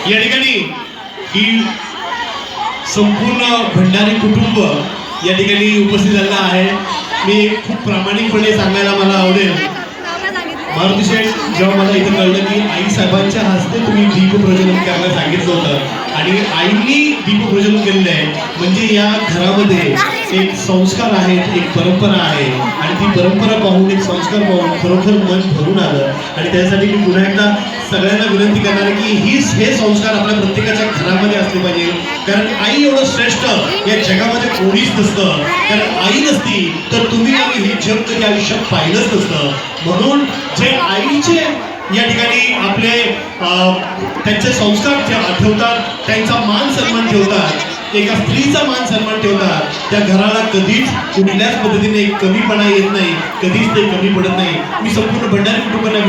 या ठिकाणी ही संपूर्ण भंडारी कुटुंब या ठिकाणी उपस्थित झालेलं आहे. मी खूप प्रामाणिकपणे सांगायला मला आवडेल, मारुती शेठ, जेव्हा मला इथं कळलं की आई साहेबांच्या हस्ते तुम्ही दीपप्रज्वलन करायला सांगितलं होतं आणि आईंनी दीपप्रज्वलन केलेलं आहे, म्हणजे या घरामध्ये एक संस्कार आहेत, एक परंपरा आहे आणि ती परंपरा पाहून, एक संस्कार पाहून खरोखर मन भरून आलं. आणि त्यासाठी मी पुन्हा एकदा सगळ्यांना विनंती करणार आहे की हे संस्कार आपल्या प्रत्येकाच्या घरामध्ये असले पाहिजे. कारण आई एवढं श्रेष्ठ या जगामध्ये कोणीच नसतं. कारण आई नसती तर तुम्ही आणि हे जग कधी आयुष्यात पाहिलंच नसतं. म्हणून जे आईचे या ठिकाणी आपले त्यांचे संस्कार ठेवतात, त्यांचा मान सन्मान ठेवतात, एका स्त्रीचा मान सन्मान ठेवतात, त्या घराला कधीच कुठल्याच पद्धतीने कमीपणा येत नाही, कधीच ते कमी पडत नाही. मी संपूर्ण भंडारी कुटुंबांना